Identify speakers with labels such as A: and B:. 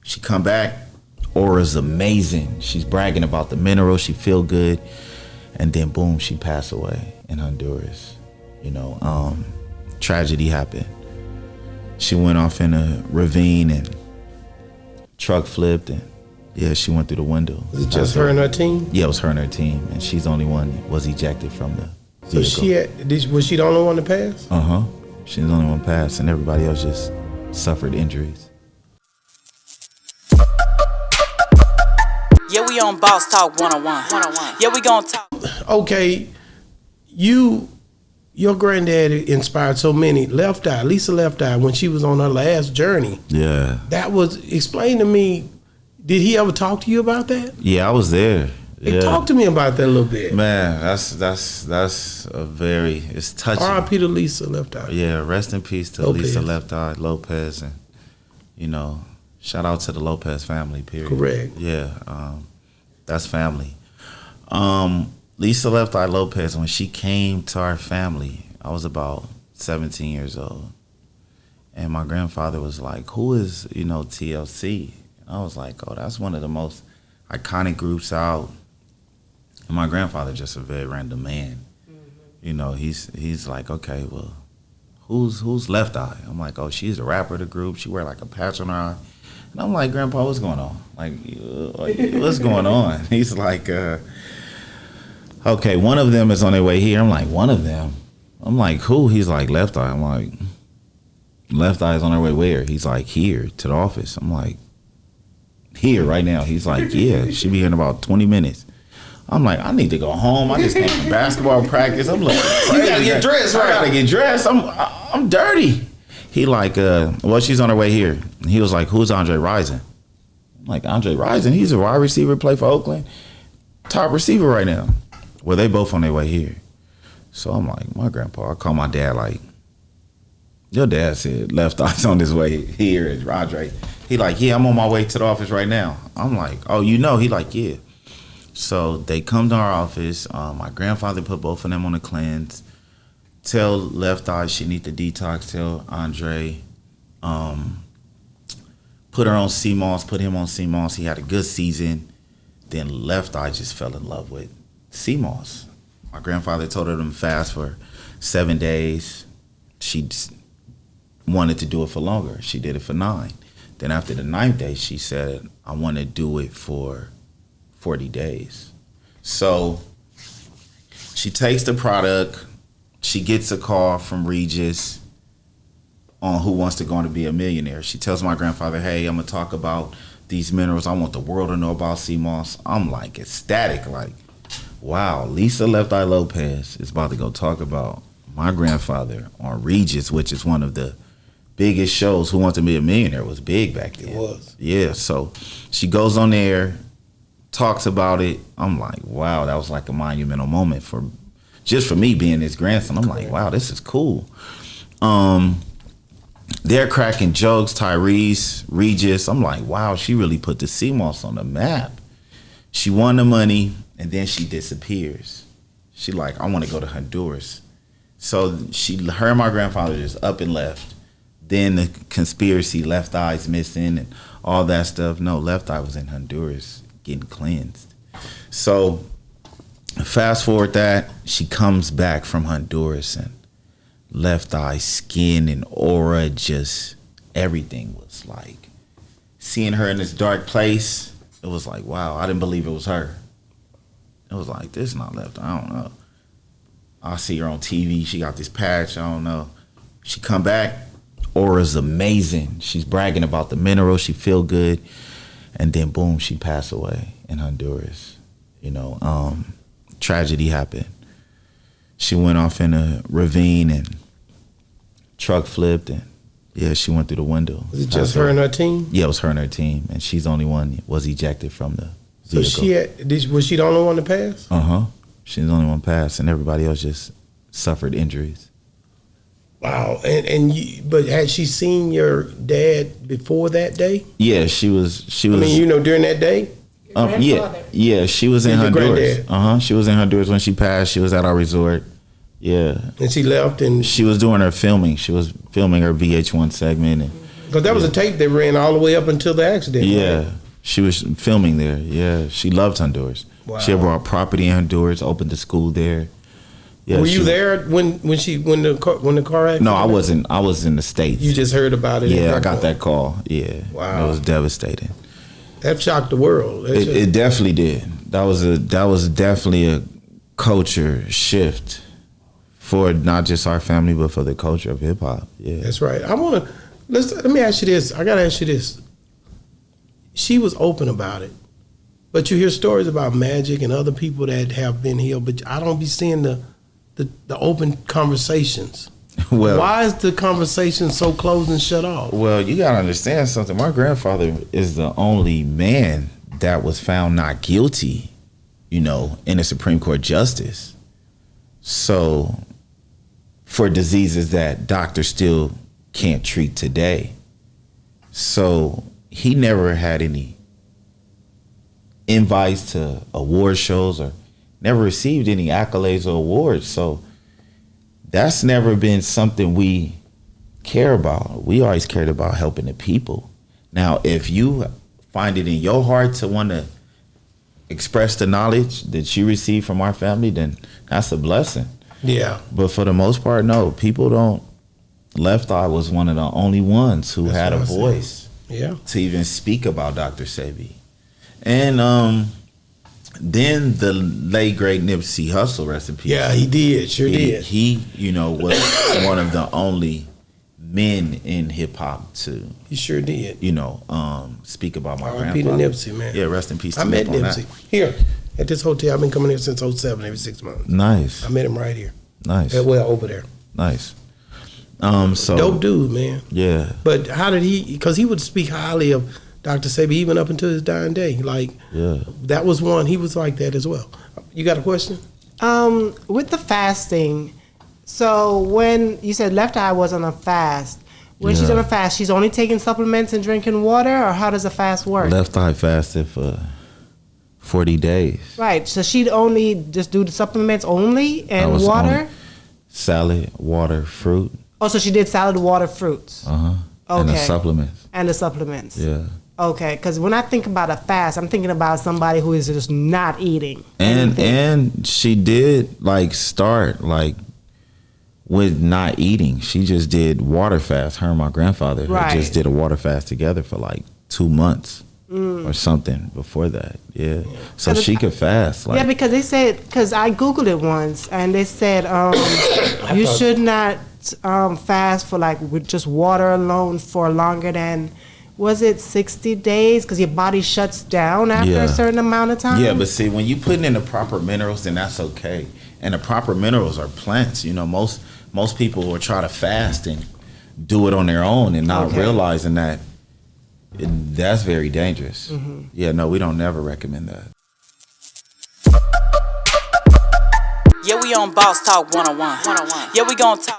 A: She come back, aura's amazing. She's bragging about the minerals. She feel good, and then boom, she passed away in Honduras. You know, tragedy happened. She went off in a ravine and truck flipped, and yeah, she went through the window.
B: Was it just her and her team?
A: Yeah, it was her and her team, and she's the only one that was ejected from the
B: vehicle. So was she the only one to pass?
A: She's the only one passed, and everybody else just suffered injuries.
C: Yeah, we on Boss Talk 101. Yeah, we gonna talk.
B: Okay, your granddad inspired so many. Lisa Left Eye, when she was on her last journey.
A: Yeah.
B: Explain to me, did he ever talk to you about that?
A: Yeah, I was there. Yeah.
B: Talk to me about that a little bit.
A: Man, that's it's touching.
B: R.I.P. to Lisa Left Eye.
A: Yeah, rest in peace to Lopes. Lisa Left Eye, Lopes, and you know, shout out to the Lopes family, period.
B: Correct.
A: Yeah, that's family. Lisa Left Eye Lopes, when she came to our family, I was about 17 years old. And my grandfather was like, who is, TLC? And I was like, oh, that's one of the most iconic groups out. And my grandfather just a very random man. Mm-hmm. He's like, okay, well, who's Left Eye? I'm like, oh, she's the rapper of the group. She wear like a patch on her eye. And I'm like, Grandpa, what's going on? Like what's going on? He's like, okay, one of them is on their way here. I'm like, one of them? I'm like, who? He's like, Left Eye. I'm like, Left Eye is on her way where? He's like, here, to the office. I'm like, here right now? He's like, yeah, she'll be here in about 20 minutes. I'm like, I need to go home. I just came from basketball practice. I'm like,
B: you gotta get dressed, right?
A: I gotta get dressed. I'm dirty. He like, well, she's on her way here. And he was like, who's Andre Rison? I'm like, Andre Rison? He's a wide receiver, play for Oakland. Top receiver right now. Well, they both on their way here. So I'm like, my grandpa, I call my dad like, your dad said Left Eye's on his way here at Andre. He like, yeah, I'm on my way to the office right now. I'm like, oh, you know? He like, yeah. So they come to our office. My grandfather put both of them on the cleanse. Tell Left Eye she need to detox. Tell Andre, put her on CMOS, put him on CMOS. He had a good season. Then Left Eye just fell in love with CMOS. My grandfather told her to fast for 7 days. She just wanted to do it for longer. She did it for 9. Then after the 9th day, she said, I want to do it for 40 days. So she takes the product. She gets a call from Regis on Who Wants to Go On to Be a Millionaire. She tells my grandfather, hey, I'm going to talk about these minerals. I want the world to know about CMOS. I'm like ecstatic, like, wow, Lisa Left Eye Lopes is about to go talk about my grandfather on Regis, which is one of the biggest shows. Who Wants to Be a Millionaire was big back then.
B: It was.
A: Yeah, so she goes on there, talks about it. I'm like, wow, that was like a monumental moment for me being his grandson. I'm like, wow, this is cool. They're cracking jokes, Tyrese, Regis. I'm like, wow, she really put the CMOS on the map. She won the money, and then she disappears. She like, I want to go to Honduras. So her and my grandfather just up and left. Then the conspiracy, Left Eye's missing and all that stuff. No, Left Eye was in Honduras getting cleansed. So fast forward that, she comes back from Honduras and Left Eye skin and aura, just everything was like, seeing her in this dark place, it was like, wow, I didn't believe it was her. It was like, this is not Left Eye, I don't know. I see her on TV, she got this patch, I don't know. She come back, aura's amazing. She's bragging about the minerals, she feel good. And then boom, she passed away in Honduras. Tragedy happened. She went off in a ravine and truck flipped, and yeah, she went through the window.
B: Was it just her and her team?
A: Yeah, it was her and her team, and she's the only one that was ejected from the vehicle.
B: So was she the only one to pass?
A: She's the only one passed, and everybody else just suffered injuries.
B: Wow, but had she seen your dad before that day?
A: Yeah, she was. I
B: mean, during that day.
A: Yeah, she was in Honduras. She was in Honduras when she passed. She was at our resort. Yeah.
B: And she left and...
A: She was doing her filming. She was filming her VH1 segment. And
B: Because that was a tape that ran all the way up until the accident.
A: Yeah,
B: right?
A: she was filming there. Yeah, she loved Honduras.
B: Wow.
A: She had bought property in Honduras, opened a school there. Yeah,
B: Were you there when the car accident?
A: No, I wasn't. I was in the States.
B: You just heard about it.
A: Yeah, I got that call. Yeah,
B: wow,
A: it was devastating.
B: That shocked the world.
A: It definitely did. That was definitely a culture shift for not just our family, but for the culture of hip hop. Yeah,
B: that's right. Let me ask you this. I gotta ask you this. She was open about it, but you hear stories about Magic and other people that have been healed, but I don't be seeing the open conversations.
A: Well,
B: why is the conversation so closed and shut off?
A: Well, you gotta understand something. My grandfather is the only man that was found not guilty, in a Supreme Court justice. So, for diseases that doctors still can't treat today. So, he never had any invites to award shows or never received any accolades or awards. So, that's never been something we care about. We always cared about helping the people. Now, if you find it in your heart to want to express the knowledge that you receive from our family, then that's a blessing.
B: Yeah.
A: But for the most part, no. People don't. Left Eye was one of the only ones who had a voice to even speak about Dr. Sebi. And then the late great Nipsey Hussle, rest in peace.
B: Yeah, he did. Sure did.
A: He, was one of the only men in hip hop to.
B: He sure did.
A: Speak about my grandfather.
B: R.I.P. to Nipsey, man.
A: Yeah, rest in peace.
B: I met Nipsey here at this hotel. I've been coming here since 2007, every 6 months.
A: Nice.
B: I met him right here.
A: Nice.
B: Well, over there.
A: Nice. So
B: dope dude, man.
A: Yeah.
B: But how did he? Because he would speak highly of Dr. Sebi even up until his dying day. That was one. He was like that as well. You got a question?
D: With the fasting, so when you said Left Eye was on a fast, when she's on a fast, she's only taking supplements and drinking water, or how does a fast work?
A: Left Eye fasted for 40 days.
D: Right. So she'd only just do the supplements only and water?
A: Salad, water, fruit.
D: Oh, so she did salad, water, fruits.
A: Okay. And the supplements.
D: And the supplements.
A: Yeah.
D: Okay, because when I think about a fast, I'm thinking about somebody who is just not eating.
A: And she did start with not eating. She just did water fast. Her and my grandfather just did a water fast together for 2 months or something before that. Yeah. So she could fast.
D: Yeah, because they said, because I Googled it once and they said you should not fast for with just water alone for longer than, was it 60 days? Because your body shuts down after a certain amount of time.
A: Yeah, but see, when you put in the proper minerals, then that's okay. And the proper minerals are plants. Most people will try to fast and do it on their own and not realizing that that's very dangerous. Mm-hmm. Yeah, no, we don't never recommend that.
C: Yeah, we on Boss Talk 101. Yeah, we gonna talk.